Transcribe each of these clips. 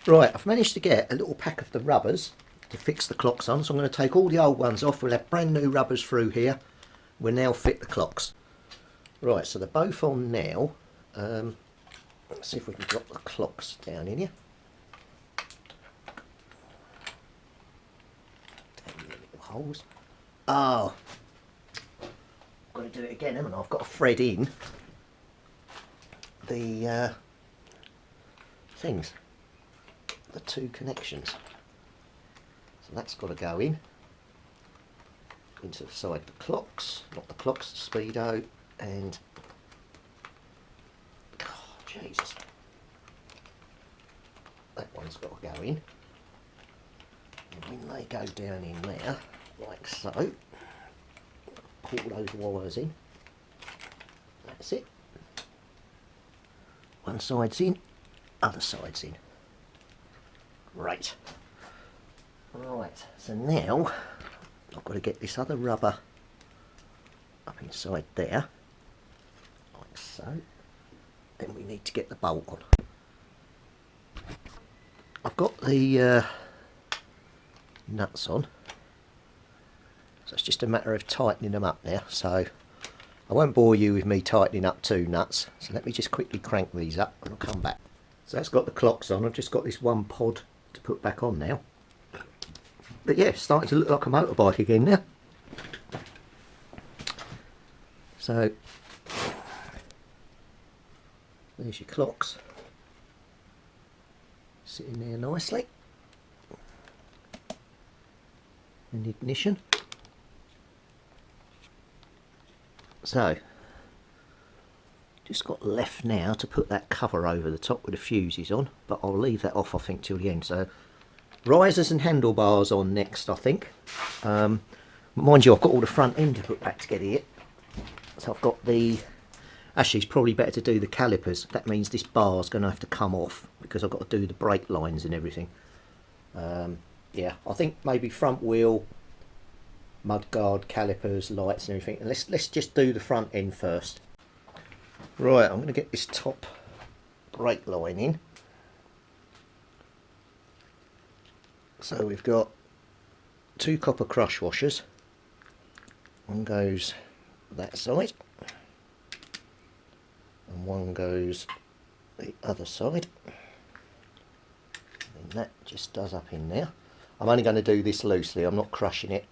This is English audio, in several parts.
Right, I've managed to get a little pack of the rubbers to fix the clocks on, so I'm going to take all the old ones off. We'll have brand new rubbers through here. We'll now fit the clocks. Right, so they're both on now. Let's see if we can drop the clocks down in here. Damn the little holes. Oh, I've got to do it again, haven't I? I've got to thread in the things, the two connections. So that's got to go into the side of the clocks, not the clocks, the speedo, and oh, Jesus, that one's got to go in. And when they go down in there, like so, pull those wires in. That's it. One side's in, other side's in. Right. Right, so now I've got to get this other rubber up inside there, like so. Then we need to get the bolt on. I've got the nuts on, so it's just a matter of tightening them up now. So I won't bore you with me tightening up two nuts, so let me just quickly crank these up and I'll come back. So that's got the clocks on. I've just got this one pod to put back on now. But yeah, it's starting to look like a motorbike again now. So there's your clocks, sitting there nicely. And ignition. So just got left now to put that cover over the top with the fuses on, but I'll leave that off I think till the end. So risers and handlebars on next I think. Mind you, I've got all the front end to put back together yet. So I've got the, actually it's probably better to do the calipers. That means this bar's going to have to come off because I've got to do the brake lines and everything. Yeah, I think maybe front wheel, mudguard, calipers, lights and everything. And let's just do the front end first. Right, I'm going to get this top brake line in. So we've got two copper crush washers. One goes that side and one goes the other side. And that just does up in there. I'm only going to do this loosely, I'm not crushing it.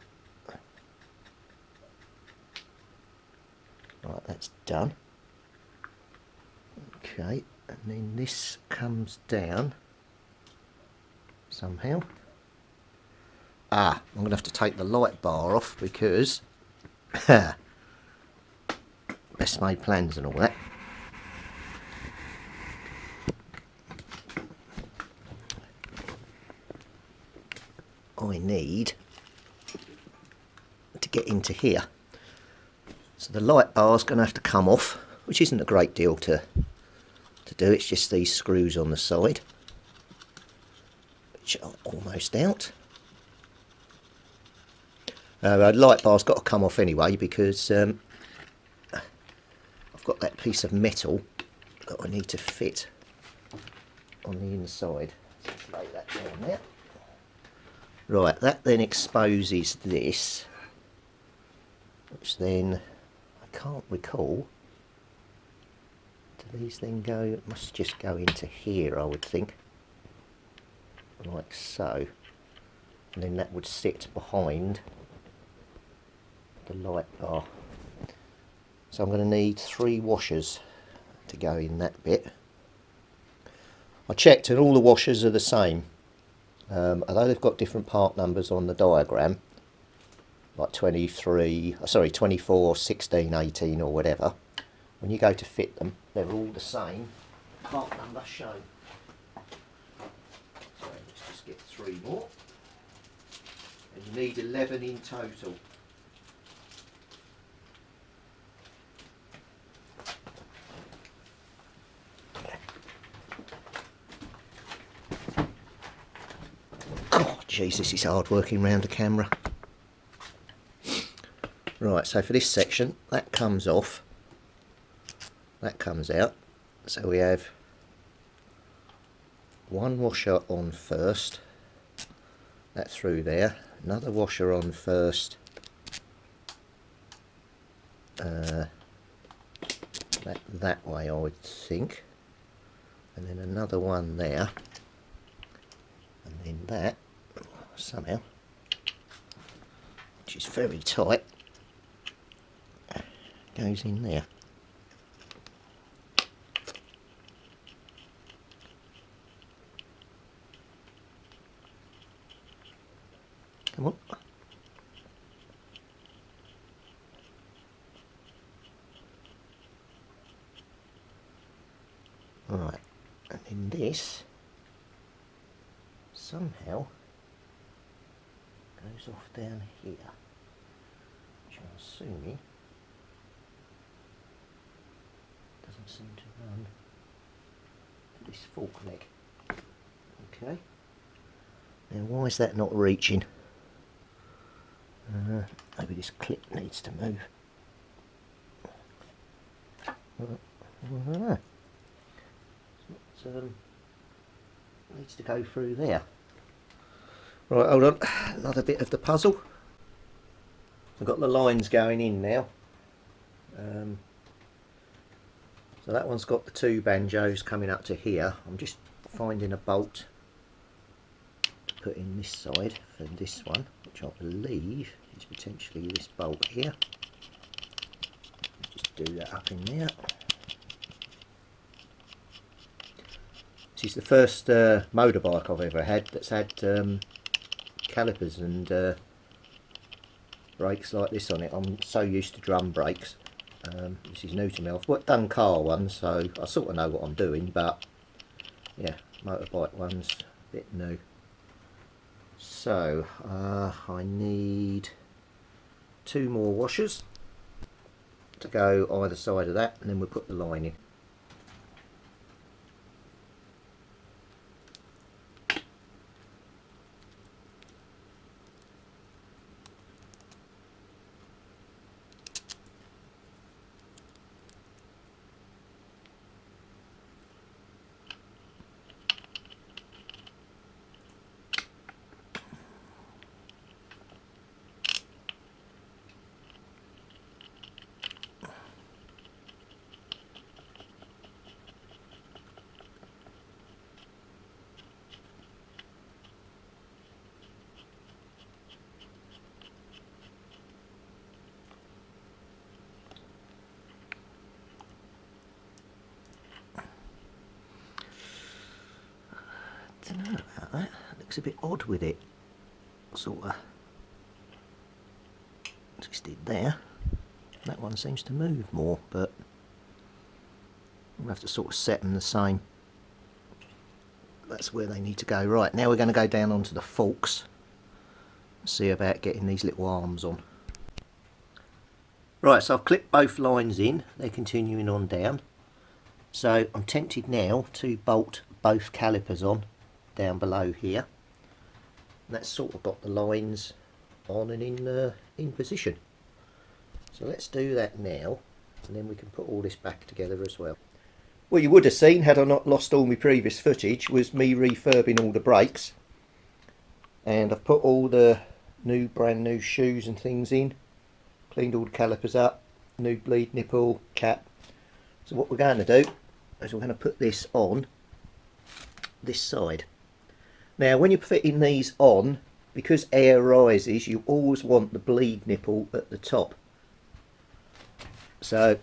Right, that's done. Okay, and then this comes down somehow. I'm going to have to take the light bar off because best made plans and all that. I need to get into here. So the light bar's going to have to come off, which isn't a great deal to do. It's just these screws on the side, which are almost out. The light bar's got to come off anyway because I've got that piece of metal that I need to fit on the inside. So let's lay that down there. Right, that then exposes this, which then I can't recall. Do these then go? It must just go into here, I would think, like so, and then that would sit behind the light bar. So I'm going to need 3 washers to go in that bit. I checked and all the washers are the same, although they've got different part numbers on the diagram, like 24, 16, 18 or whatever. When you go to fit them, they're all the same part number shown. So let's just get 3 more, and you need 11 in total. Jeez, this is hard working round a camera. Right, so for this section, that comes off, that comes out. So we have one washer on first, that through there, another washer on first, that way I would think, and then another one there, and then that somehow, which is very tight, goes in there. Come on. Right, and then this somehow goes off down here, which I'm assuming doesn't seem to run to this fork leg. Okay, now why is that not reaching? Maybe this clip needs to move. I don't know. Needs to go through there. Right, hold on. Another bit of the puzzle. I've got the lines going in now. So that one's got the two banjos coming up to here. I'm just finding a bolt to put in this side for this one, which I believe is potentially this bolt here. Just do that up in there. This is the first motorbike I've ever had that's had calipers and brakes like this on it. I'm so used to drum brakes. This is new to me. I've done car ones, so I sort of know what I'm doing, but yeah, motorbike ones a bit new. So I need 2 more washers to go either side of that, and then we'll put the line in. I don't know about that. It looks a bit odd with it. Sort of. Just did there. That one seems to move more, but we'll have to sort of set them the same. That's where they need to go. Right, now we're going to go down onto the forks. See about getting these little arms on. Right, so I've clipped both lines in. They're continuing on down. So I'm tempted now to bolt both calipers on down below here. And that's sort of got the lines on and in position. So let's do that now, and then we can put all this back together as well. What you would have seen, had I not lost all my previous footage, was me refurbing all the brakes. And I've put all the brand new shoes and things in, cleaned all the calipers up, new bleed nipple, cap. So what we're going to do is we're going to put this on this side. Now when you're fitting these on, because air rises, you always want the bleed nipple at the top. So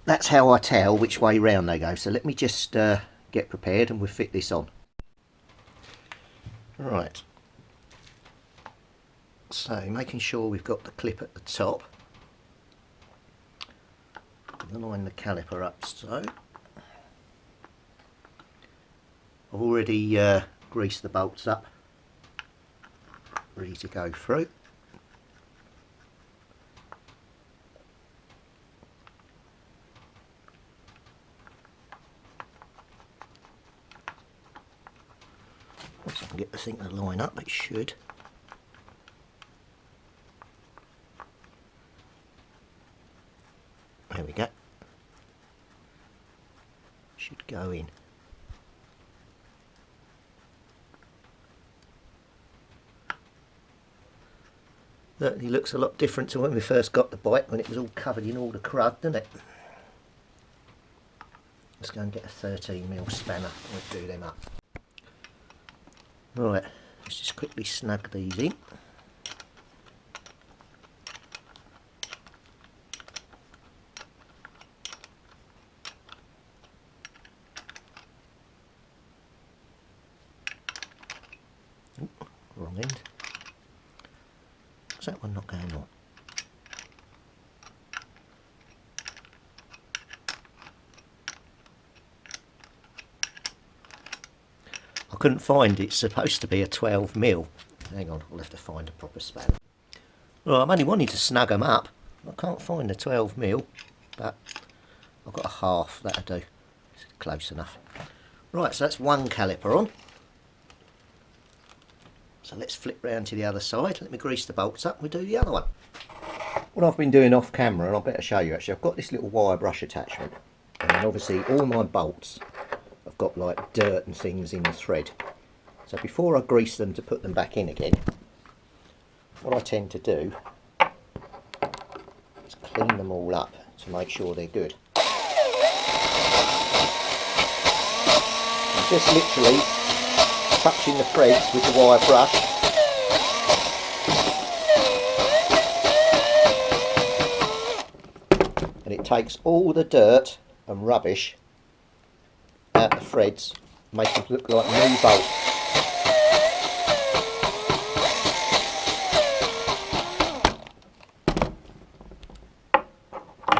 that's how I tell which way round they go. So let me just get prepared and we'll fit this on. Right. So making sure we've got the clip at the top. Line the caliper up so. I've already greased the bolts up, ready to go through. Once I can get the thing to line up, it should. There we go. Should go in. Certainly looks a lot different to when we first got the bike, when it was all covered in all the crud, doesn't it? Let's go and get a 13mm spanner and we'll do them up. Right, let's just quickly snug these in. Ooh, wrong end. Is that one not going on? I couldn't find it's supposed to be a 12mm. Hang on, I'll have to find a proper spanner. Well, I'm only wanting to snug them up. I can't find a 12mm, but I've got a half, that'll do. It's close enough. Right, so that's one caliper on. So let's flip round to the other side. Let me grease the bolts up and we'll do the other one. What I've been doing off camera, and I'll better show you actually, I've got this little wire brush attachment. And then obviously all my bolts have got like dirt and things in the thread. So before I grease them to put them back in again, what I tend to do is clean them all up to make sure they're good. I'm just literally touching the threads with the wire brush. And it takes all the dirt and rubbish out the threads, make them look like new bolts.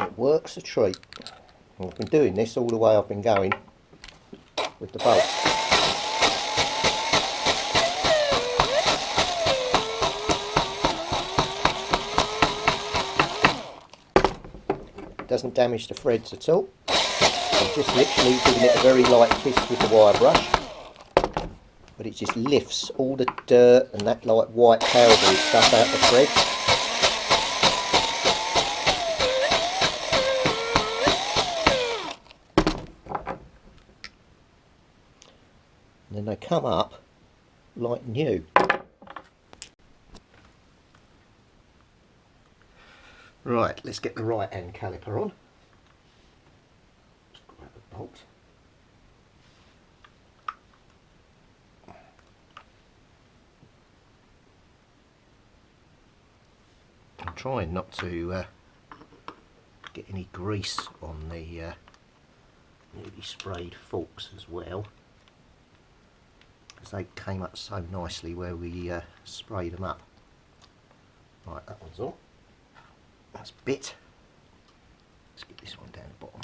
It works a treat. And I've been doing this all the way I've been going with the bolts. It doesn't damage the threads at all. I'm just literally giving it a very light twist with the wire brush, but it just lifts all the dirt and that like white powdery stuff out the thread. And then they come up like new. Right, let's get the right hand caliper on. Just grab the bolt. I'm trying not to get any grease on the newly sprayed forks as well, because they came up so nicely where we sprayed them up. Right, that one's on. That's bit. Let's get this one down the bottom.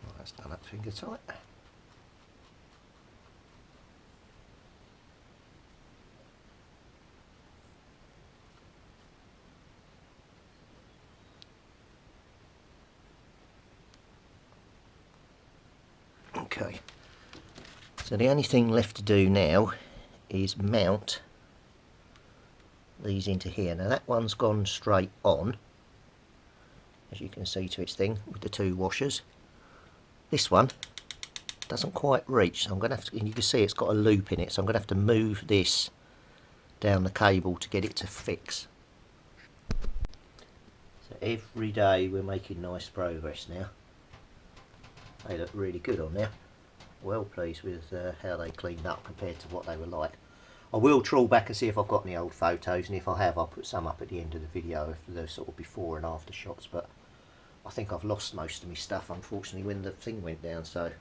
Right, that's done up finger tight. Okay, so the only thing left to do now is mount these into here. Now that one's gone straight on, as you can see, to its thing with the two washers. This one doesn't quite reach, so I'm going to have to, and you can see it's got a loop in it, so I'm going to have to move this down the cable to get it to fix. So every day we're making nice progress now. They look really good on there. Well pleased with how they cleaned up compared to what they were like. I will trawl back and see if I've got any old photos, and if I have, I'll put some up at the end of the video of the sort of before and after shots, but I think I've lost most of my stuff unfortunately when the thing went down, so